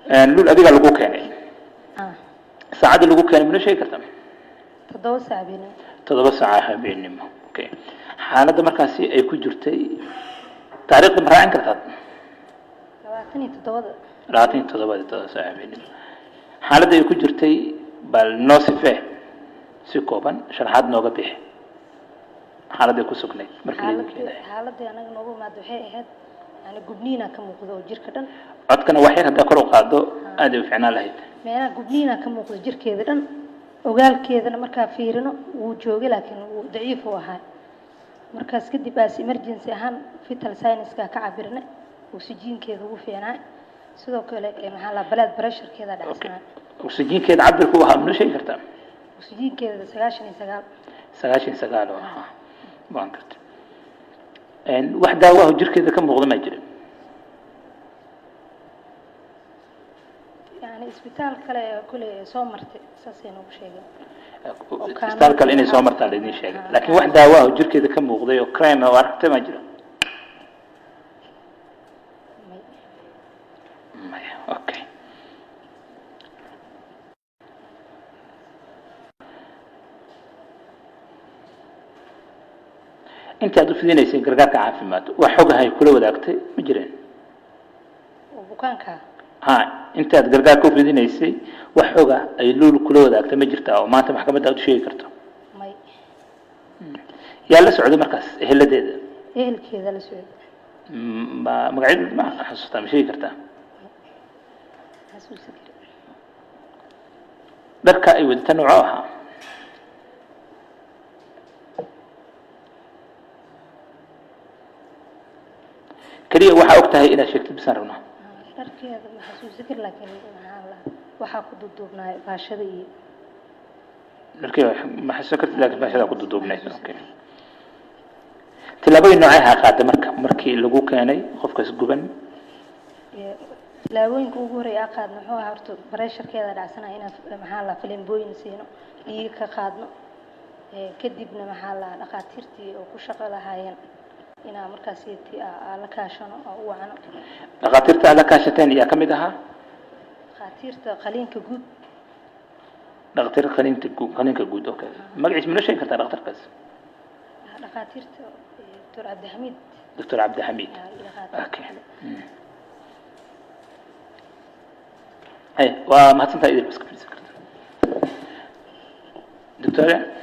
لول أديك على الجو كاني ساعد الجو كاني من شيء كرتم تضوى ساعبين تضرب ساعة بينهم أوكي حالة مركزي أي كجرتي تاريخ مرة كرتات لواتني تضوى راتين تضرب ساعة بينهم حالة أي كجرتي بالنصفه سكوبان شرحات نوجا به حالة أي كسكني حالة أنا نوجا ما دحيح هاد يعني جبنينا كم وقذو جير كدن عدكنا وحيد هذا كرو قادو أدي فعنا لهيد ما أنا جبنينا كم وقذو جير كذا وقال كذا أنا مركا فيرنا وجوجي لكن ضعيف وهاي مركز كدي بس إمرجنسي هان في تلساينس كعبرنا وسجين كذا وفينا سيدو كله محل بلد برشر كذا دعسنا وسجين كذا عبر هو من شيء كرتام وسجين كذا سجاشين سجال بانكرت إن واحدة واه جر كذا كم بغض ما يجري يعني إسبيتال كل سومرت أساسيا وشيء إسبيتال كل إني سومرت على إني شيء لكن واحدة واه جر كذا كم بغض وكريم وارحت ما يجري أوكي أنت هذا في دينيسي قرقاك عافيمات وحوجها يكون وداكتي مجرين وبكانك ها أنت هذا قرقاك في دينيسي وحوجها يلول كل وداكتي مجرتها وما أنت محكمة داود شيء كرته ماي يلا سعودي مركز هي اللي ده إيه الكذا لسعود ما مقعد ما حسيتها مش شيء كرته حسوس كده بركة أيوة تنوعها كليه waxa og tahay inaad sheegtid bisaruna darkeeda ma xasuusin laakiin waxa ku duubnaa baashada iyo darkeeda ma xasuusin laakiin baashada ku duubnaa okay tilaabooyin noocaha qaaday markii lagu keenay qofkaas guban tilaabooyinka ugu horeeya qaadno wuxuu ahaa horta bareesharkeeda dhacsana inaan maxaa la filimboyin siino dhiig ka qaadno kadibna maxaa la dhaqaatiirtii oo ku shaqo lahaayeen إنا مركزيتي على كاشنا أو عنا. غاتيرت على كاشتين يا كم ده؟ غاتيرت قليل كجود. غاتير قليل كجود أوكي. ما قعدت من شيء كتر غاتير كذا. غاتيرت دكتور عبد الحميد. دكتور عبد الحميد. أوكي. أي وما تنتهي إذا بس كفيل سكرت. دكتور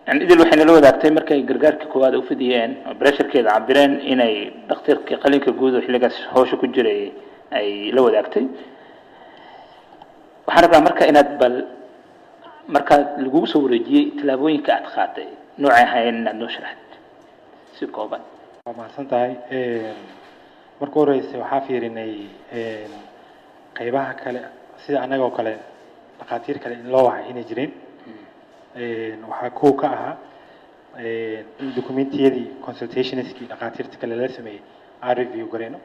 يعني إذا الوحين لو ذاكتي مركي قرقارك كواد وفديين بريشر كذا عبرين إني دكتور قليل كجود وحلقة هوش كجري أي لو ذاكتي وحرب مركا إن بل مركا الجوس ورجي تلابوين كأعتقادي نوعها هاي إن نشرت سكوبا. ما سنتهاي مركو رئيس وحافير إني قيبها كلا سيد أنا جو كلا دكاتير كلا إن لو هاي جرين waxaa koo ka ahaa documentiyadii consultationskii dhaqaatiirta kale la sameeyay aan review gareyno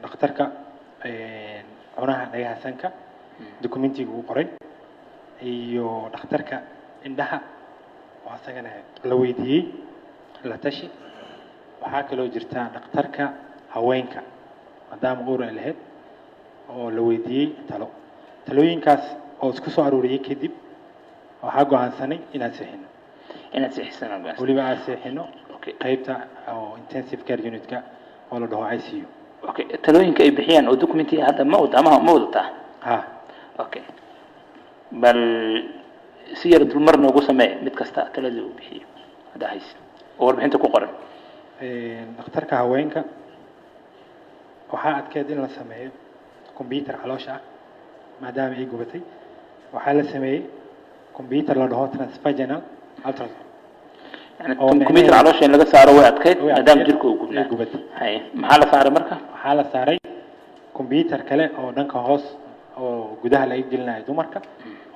dhakhtarka cunaha dhagaha sanka documentiga uu qoray iyo dhakhtarka indhaha oo asagana la weydiiyey la tashi waxaa kaloo jirta dhakhtarka haweenka maadaama uur ay lahayd oo la weydiiyey talooyinkaas oo isku soo aruuriyey kadib waxaa go'aansanay inaan seexino waliba aan seexino qaybta oo intensive care unit-ka oo la dhaho ICU okay talooyinka ay bixiyaan oo documenti hadda ma wadata ha okay bal siyar dulmar noogu samee mid kasta taladii uu bixiyo hada hays oo warbixinta ku qoran dhakhtarka haweenka waxaa adkeed in la sameeyo computer caloosha ah maadaama ay gubatay waxaa la sameeyey كمبيوتر لا ده ترانسفاجنال التراساوند يعني كمبيوتر على شيء laga saaro way adkeyd madam jirku uu gubnaa hay maxaa la saaray marka waxaa la saaray computer kale oo dhanka hoos oo gudaha laga gelinayo dumarka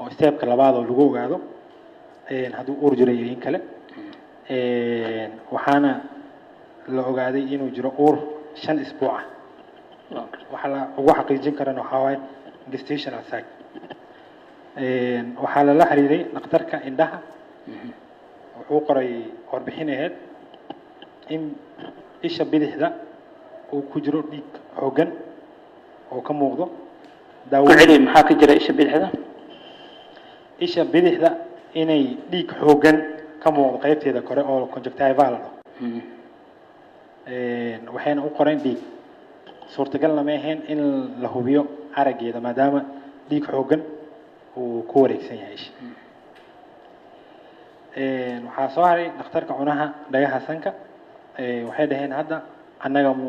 oo stepka labaad oo lagu ogaado haduu uur jiray in kale waxaana la ogaaday inuu jiro uur 5 isbuuc ah waxa la ugu xaqiijin karana waxa waay gestational sac waxaa la xiriiray dhakhtarka indhaha wuxuu qoray warbixin ahayd in isha bidixda uu ku jiro dhiig xooggan oo ka muuqdo ku celi maxaa ka jira isha bidixda inay dhiig xooggan ka muuqdo qaybteeda kore oo conjunctival ah waxayna u qoreen dhiig suurtagalna ma ahayn in la hubiyo araggeeda maadaama dhiig xooggan uu ku wareegsan yahay isha waxaa soo haray dhakhtarka cunaha dhagaha sanka waxay dhaheen hadda annaga mu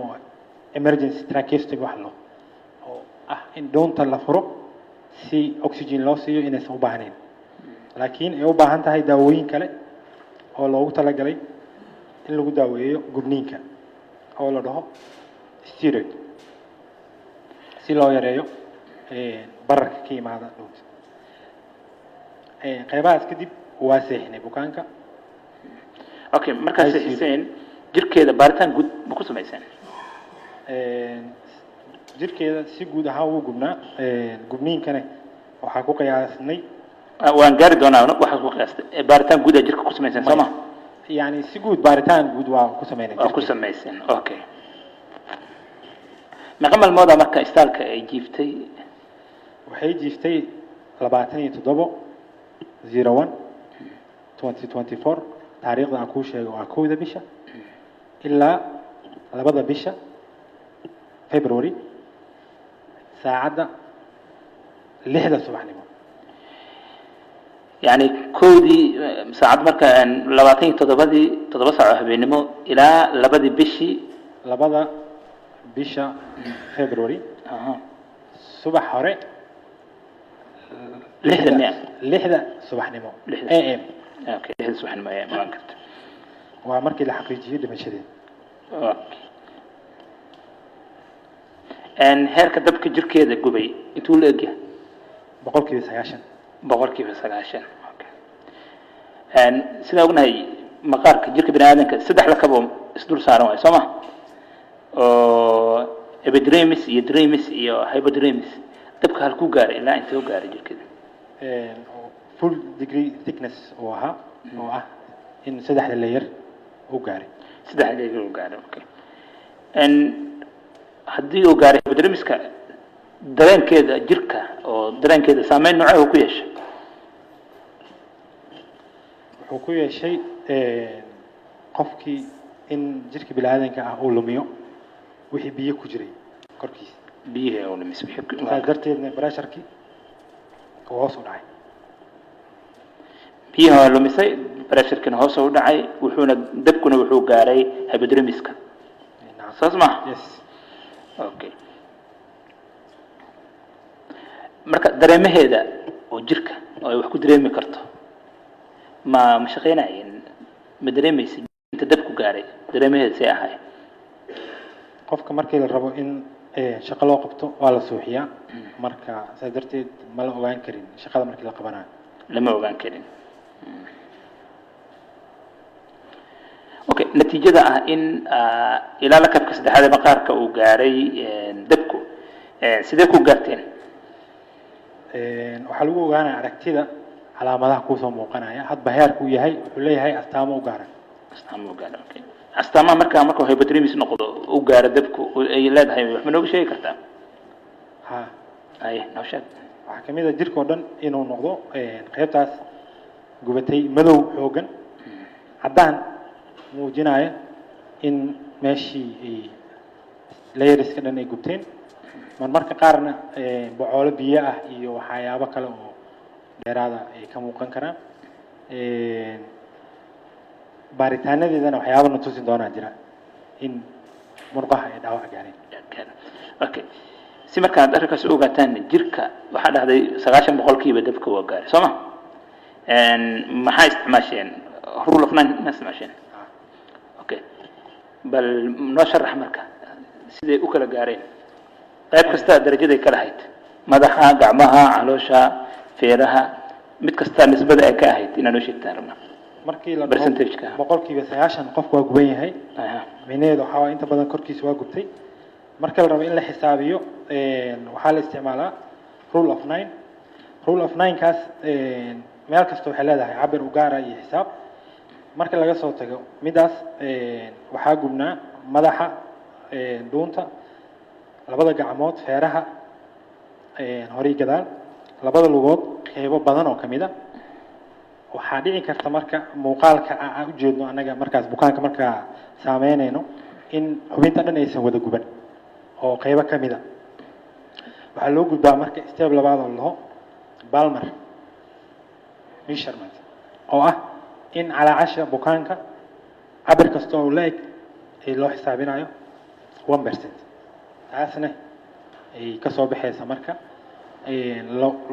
emergency tracheostomy wax loo oo ah in doonta la furo si oxygen loo siiyo inaysan u baahnayn laakiin ay u baahan tahay daawooyin kale oo loogu talagalay in lagu daaweeyo gubniinka oo la dhaho steroid si loo yareeyo bararka ka yimaada dhuunta qaybahaas kadib waa seexinay bukaanka okay markaad seexiseen jirkeeda baaritaan guud ma ku samayseen jirkeeda si guud ahaan wuu gubnaa gubniinkana waxaa ku qiyaasnay waan gaari doonaa waxaad ku qiyaastay baaritaan guud aad jirka ku samayseen soo ma yani si guud baaritaan guud waa ku samaynay waa ku samayseen okay meeqa maalmooda marka istaalka ay jiiftay waxay jiiftay 27/01/2024 taariikhda aan kuu sheego waa 1 bisha ilaa 2 bisha February saacada 6 subaxnimo يعني كودي ساعات مركا 27 ساعة habeenimo ilaa 2 bisha February subax hore 6 subaxnimo AM okay 6 subaxnimo AM waan kartaa waa markii la xaqiijiyay dhimashadeeda okay en heerka dabka jirkeeda gubay intuu la egyahay 90%. boqolkiiba 9 okay en sida ognahay maqaarka jirka bini'aadamka saddex la kabo isdul saaran way Soomaa oo epidermis iyo dermis iyo hypodermis dabka halku gaaray ilaa inta uu gaaray jirkeeda full degree thickness oo ah in saddexda layer uu gaaray okay en haddii uu gaaray epidermiska dareenkeeda jirka oo dareenkeeda saameyn nooc ah ku yeeshay wuxuu ku yeeshay qofkii in jirka bini'aadamka ah uu lumiyo wixii biyo ku jiray korkiisa biyaha oo lumis darteedna pressure-kii oo hoos u dhacay biyaha lumisay pressure-kina hoos u dhacay wuxuuna dabkuna wuxuu gaaray epidermiska saas ma yes okay marka dareemaheeda oo jirka oo ay wax ku dareemi karto ma shaqeynayeen ma dareemaysid inta dabku gaaray dareemaheeda si ahay qofka markii la rabo in shaqo loo qabto waa la suuxiyaa marka sidaa darteed ma la ogaan karin shaqada markii la qabanayo lama ogaan karin okay natiijada ah in ilaa la kabka saddexaad maqaarka uu gaaray dabku sidee ku gaarteen waxaa lagu ogaanaya aragtida calaamadaha ku soo muuqanaya hadba heerku yahay wuxuu leeyahay astaamo u gaar okay astaamaha marka hypodermis noqdo u gaaro dabku ay leedahay wax ma nooga sheegi kartaa ha ay noo sheeg waxaa kamid ah jirka oo dhan inuu noqdo qaybtaas gubatay madow xoogan haddaan muujinaya in meeshii layeriska dhan ay gubteen marmarka qaarna bocoolo biyo ah iyo waxyaabo kale oo dheeraada ay ka muuqan karaan baaritaanadeedana waxyaabo na tusin doonaa jira in murqaha ay dhaawac gaareen okay si markaad arrinkaas u ogaataan jirka waxaa dhahday 90% dabka waa gaaray soo ma maxaa isticmaasheen rule of 9 ma isticmaasheen okay bal noo sharax marka sidee u kala gaareen qayb kasta darajaday kala ahayd madaxa gacmaha caloosha feeraha mid kasta nisbada ay ka ahayd inaan u sheegtaan rabna markii la percentage-ka 90% qofku waa guban yahay micnaheedu waxaa inta badan korkiisa waa gubtay marka la rabo in la xisaabiyo waxaa la isticmaalaa rule of 9 kaas meel kasta waxay leedahay cabir u gaara iyo xisaab marka laga soo tago midaas waxaa gubnaa madaxa dhuunta labada gacmood feeraha horay gadaal labada lugood qeybo badan oo kamid ah waxaa dhici karta marka muuqaalka aan u jeedno anaga markaas bukaanka markaa saameynayno in xubinta dhan aysan wada guban oo qeybo kamid ah waxaa loo gudbaa marka step labaad oo laho balmer measurement oo ah in calaacasha bukaanka cabir kasta oo la-eg ee loo xisaabinayo 1%. taasna ay ka soo baxaysa marka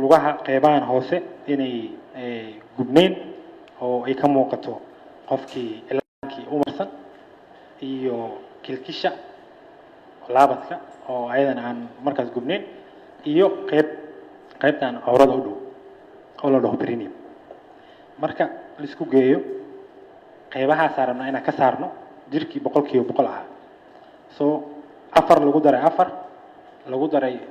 lugaha qeybahan hoose inay gubnayn oo ay ka muuqato qofkii ilaankii u marsan iyo kilkisha laabadka oo ayadana aan markaas gubnayn iyo qeybtan cawrada u dhow oo la dhaho perineum marka la isku geeyo qeybahaas rabnaa inaan ka saarno jirkii 100% ahaa soo afar lagu daray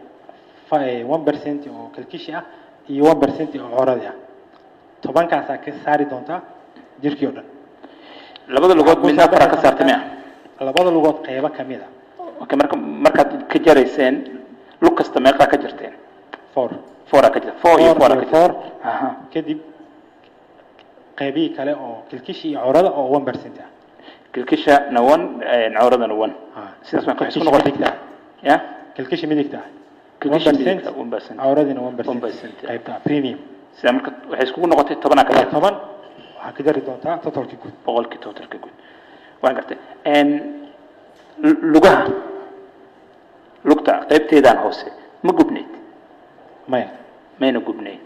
1% oo kalkishi ah iyo 1% oo cawrada ah 10kaas ka saari doontaa jirkii oo dhan labada lugood mid afar ka saartay labada lugood qeybo kamid ah okay markaad ka jarayseen lug kasta meeqa ka jirteen 4 ka jirta 4 iyo 4 ka jirta aha kadib qeybii kale oo kilkishi iyo cawrada oo 1% ah kilkisha na 1 cawradana 1 sidaas ma ku xisku noqotay ya kilkishi midigta kilkisha 1% cawradina 1% qeybta premium sida marka waxay isku noqotay 10 ka jirta 10 waxaa ka jari doontaa totalki guud boqolkii totalka guud waan gartay lugaha lugta qeybteedaan hoose ma gubneyd mayna gubneyd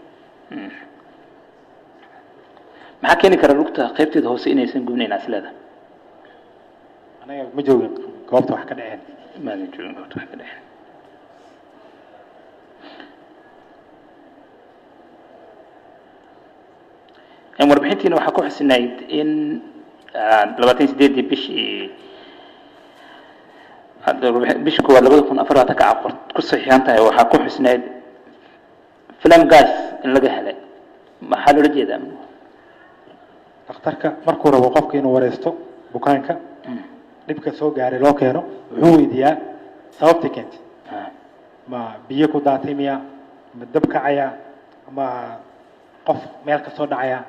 maxaa keeni kara lugta qeybteeda hoose inaysan gubnayn aslada anaga ma joogin goobta wax ka dhaceen maadan joogin goobta wax ka dhaceen warbixintiina waxaa ku xusinayd in 28 bishii koowaad 2004 ka aqoon ku saxiixan tahay waxaa ku xusinayd film gas in laga helay maxaa loola jeedaa dhakhtarka markuu rabo qofka inuu wareysto bukaanka dhibka soo gaaray loo keeno wuxuu weydiiyaa sababta keentay ma biyo ku daatay miya ma dab kacaya ma qof meel ka soo dhacaya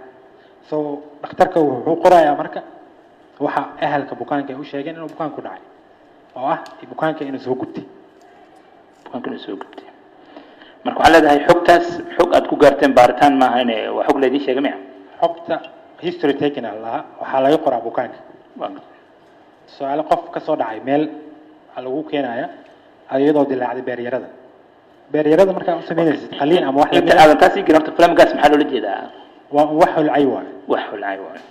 soo dhakhtarka wuxuu qorayaa marka waxa ahalka bukaanka ay u sheegeen inuu bukaanku dhacay oo ah bukaanka inuu soo gubtay marka waxaa leedahay xogtaas xog aad ku gaarteen baaritaan maaha waa xog leedin sheegay miya xogta history taken allaha waxaa laga qoraa bukaanka su'aalo qof ka soo dhacay meel lagu keenaya iyadoo dilaacday beeryarada markaa u samaynaysid qaliin ama wax inta aadan taasi garabta film gas maxaa loola jeedaa waa wax hulcay waaye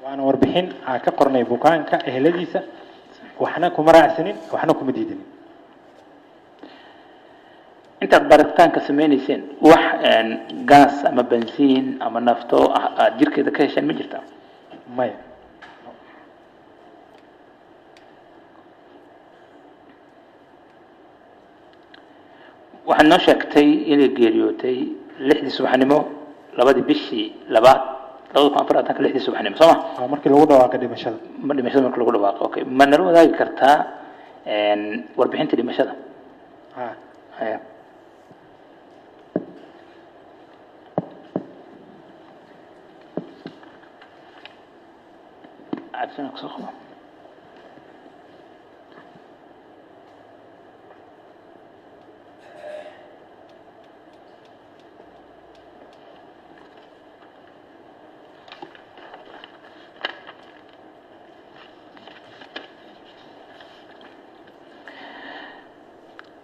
waana warbixin aan ka qornay bukaanka eheladiisa waxna kuma raacsanin waxna kuma diidanin intaad baaritaanka sameynayseen wax gas ama bensiin ama nafto aad jirkeeda ka hesheen ma jirtaa maya waxaad noo sheegtay inay geeriyootay 6 subaxnimo 2 bishii 2004 6 subaxnimo soo ma markii lagu dhawaaqay dhimashada markii lagu dhawaaqay okay ma nala wadaagi kartaa warbixinta dhimashada haya عشان أقصخه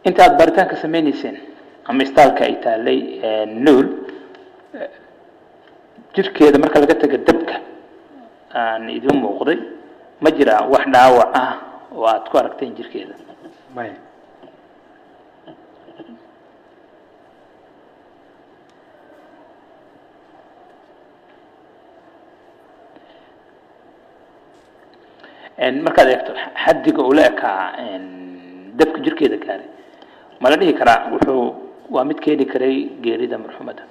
أنت أخبرتان كسميني سن أما استالك إيتالي نول جيرك إذا مركز لقيتك الدبكة aan idin muuqday ma jira wax dhaawac ah oo aad ku aragteen jirkeeda maya markaad eegto xaddiga uu la ekaa dabka jirkeeda gaaray ma la dhihi karaa waa mid keeni karay geerida marxumadda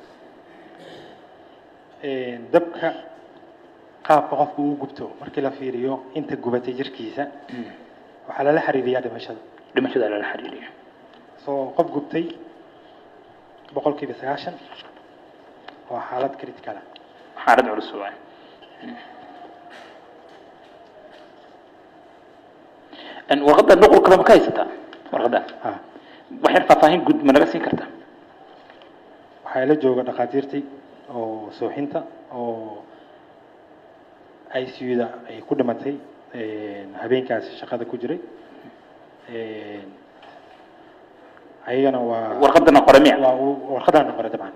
dabka qaabka qofku uu gubto markii la fiiriyo inta gubatay jirkiisa waxaa lala xiriiriyaa dhimashada lala xiriiriyo soo qof gubtay boqolkiiba 90 waa xaalad critical ah xaalad culus waay ان warqada nuqul kale ma ka haysataa warqada waxay faahfaahin gud ma naga siin kartaa waxaa la jooga dhaqaatiirtii oo sooxinta oo ICU-da ay ku dhimatay habeenkaas shaqada ku jiray ayagana waa warqadana qoramiya waa warqadana qora dabcan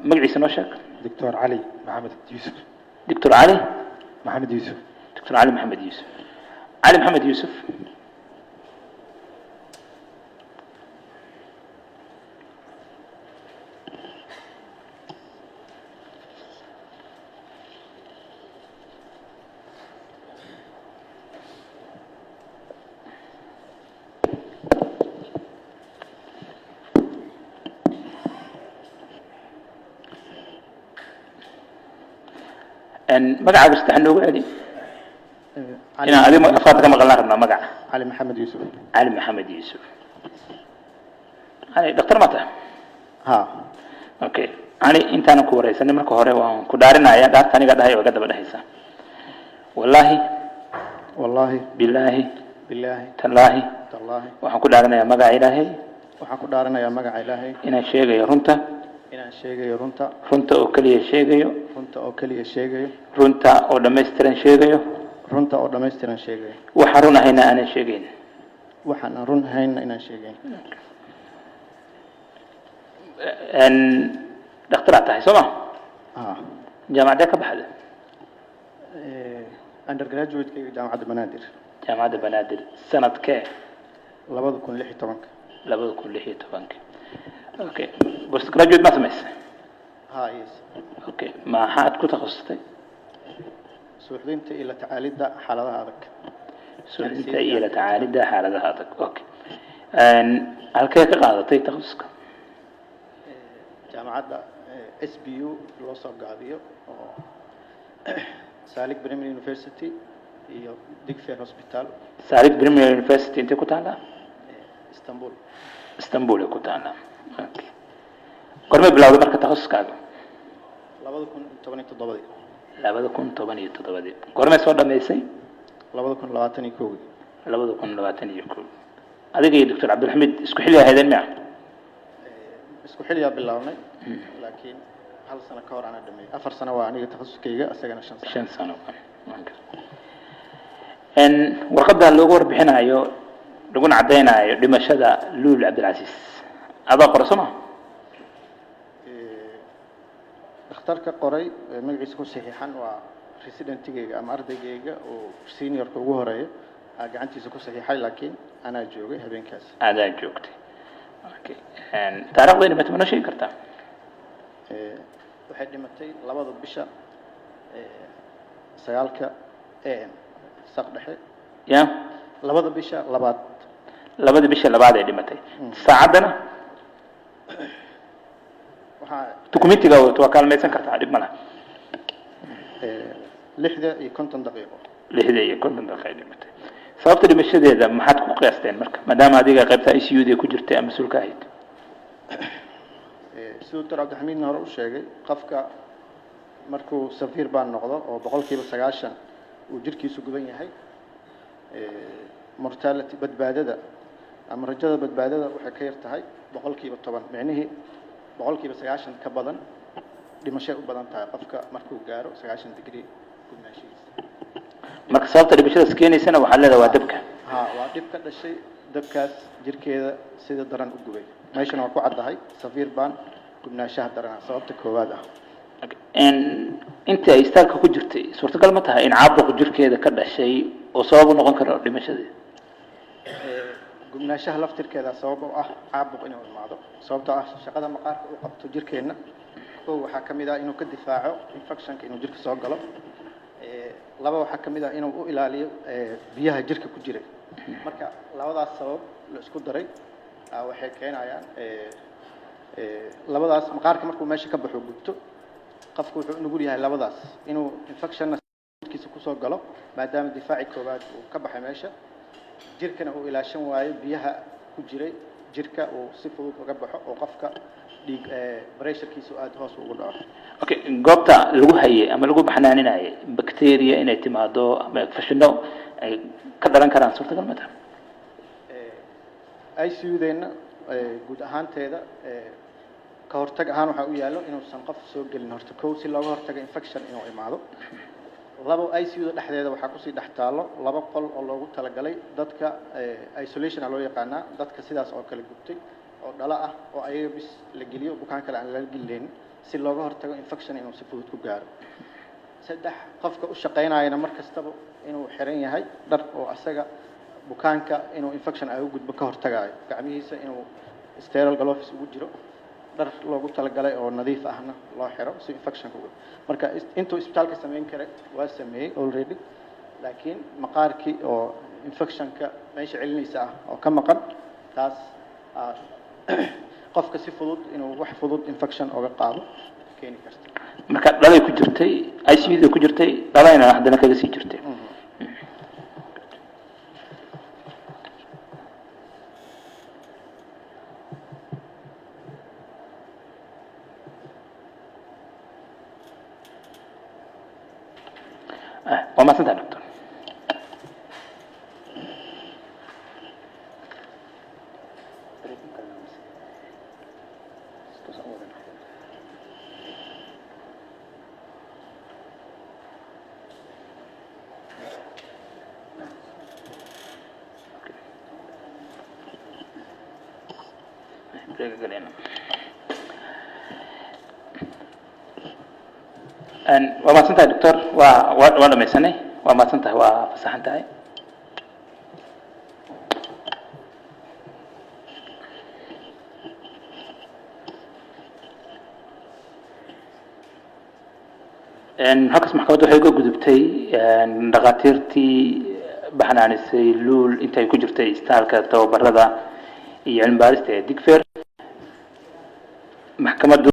magaciisa noo sheeg دكتور علي محمد يوسف دكتور علي محمد يوسف دكتور علي محمد يوسف علي محمد يوسف ان مقعد استحنوا علي انا علي افاض كما قلنا ربنا مقع علي محمد يوسف علي محمد يوسف علي دكتور متى ها اوكي علي انت انا كوريسني marka hore waan ku dhaarinaya dhaarta aniga dhahay waga daba dhahaysa wallahi billahi tallahi waxaan ku dhaarinayaa magaca ilaahay inaan sheegayo runta oo kaliya sheegayo runta oo dhameystiran sheegayo waxa run ahayna aanan sheegayn ان دكتور tahay soo ma jaamacada ka baxda undergraduate ka jaamacada banaadir sanadkee 2016 okay post graduate ma samaysay yes okay ma xaad ku takhasustay suuxdinta ila tacaalida xaaladaha adag okay ان halkee ka qaadatay takhasuska jaamacada SBU loo soo gaabiyo oo Salik Primary University iyo Digfaar Hospital Salik Primary University inta ku taala Istanbul ku taala okay qormay bilowday marka takhasuskaaga 2017 qormay soo dhameysay 2021 adiga iyo Dr. Cabdulhamid isku xil yahaydeen ma isku xiliya bilawnay laakiin hal sano ka hor aan dhameeyay 4 sano waa aniga takhasuskayga asagana 5 sano ان warqada loogu warbixinayo lagu cadeynayo dhimashada Luul Cabdilcasiis aba qorsoma dhakhtarka qoray magaciisa ku saxiixan waa residentgayga ama ardaygayga oo senior ugu horeeyo gacantiisa ku saxiixay laakiin ana joogay habeenkaas joogtay okay ان taariikhdeena ma tuma sheegi kartaa waxay dhimatay 2 bisha 9 am saq dhexe ya 2 bisha labaad ay dhimatay saacadana waxa dokumentiga waa kaalmaysan kartaa dib malaha 6:50 daqiiqo dhimatay sababta dhimashadeeda maxaad ku qiyaasteen marka maadaama adiga qaybta ICU-da ku jirtay ama sulka ahayd sidoo Dr. Cabdulhamid hore u sheegay qofka markuu safiir baan noqdo oo 90% uu jirkiisu guban yahay mortality badbaadada ama rajada badbaadada waxay ka yar tahay 10% macnaheedu 90% ka badan dhimasho u badan tahay qofka markuu gaaro 90 degree gubnaashiisa marka sababta dhimashada keenaysana waxa leedahay waa dabka waa dib ka dhashay dabkaas jirkeeda sida daran u gubay meeshana waa ku cadahay safiir baan gubnaashaha daran sababta koowaad ah ان inta ay istaalka ku jirtay suurtagal ma tahay in caabuq jirkeeda ka dhashay oo sabab u noqon karo dhimashadeeda gubnaashaha laftirkeeda sabab u ah caabuq inuu imaado sababtoo ah shaqada maqaarka uu qabto jirkeena oo waxa kamid ah inuu ka difaaco infectionka inuu jirka soo galo laba waxa kamid ah inuu u ilaaliyo biyaha jirka ku jira marka labadaas sabab la isku daray waxay keenayaan labadaas maqaarka markuu meesha ka baxo gubto qofku wuxuu nugul yahay labadaas inuu infection soo galo maadaama difaaci koowaad uu ka baxay meesha jirkana uu ilaashan waayo biyaha ku jiray jirka uu si fudud uga baxo oo qofka dhiig pressurekiisu aad hoos ugu dhaco okay goobta lagu hayay ama lagu baxnaaninayay bacteria inay timaado ama infekshanno ay ka dhalan karaan suurtagal ma tahay ICU-deena guud ahaanteeda ka hortag ahaan waxa uu yaalo inuusan qof soo gelin horta kow si looga hortago infection inuu imaado labo ICU-da dhexdeeda waxaa kusii dhex taalo laba qol oo loogu talagalay dadka isolation loo yaqaanaa dadka sidaas oo kale gubtay oo dhala ah oo ayaga bis la geliyo bukaan kale aan la gelin si looga hortago infection inuu si fudud ku gaaro saddex qofka u shaqeynayana mar kastaba inuu xiran yahay dhar oo asaga bukaanka inuu infection ay u gudbo ka hortagayo gacmihiisa inuu sterile gloves ugu jiro dhar loogu talagalay oo nadiif ahna loo xiro si infection ku marka intuu isbitaalka sameyn kare waa sameeyay already laakiin maqaarkii oo infectionka meesha celinaysa ah oo ka maqan taas qofka si fudud inuu wax fudud infection uga qaado keeni karta marka dhalay ku jirtay ICU-da ku jirtay dhalayna haddana kaga sii jirtay وما سنتها دكتور وما سنتها دكتور وانا ميساني وما سنتها وفسحنتها halkaas maxkamaddu waxay uga gudubtay dhaqaatiirtii baxnaanisay luul intay ku jirtay istaalka tababarada iyo cilmi baarista ee Digfaar maxkamaddu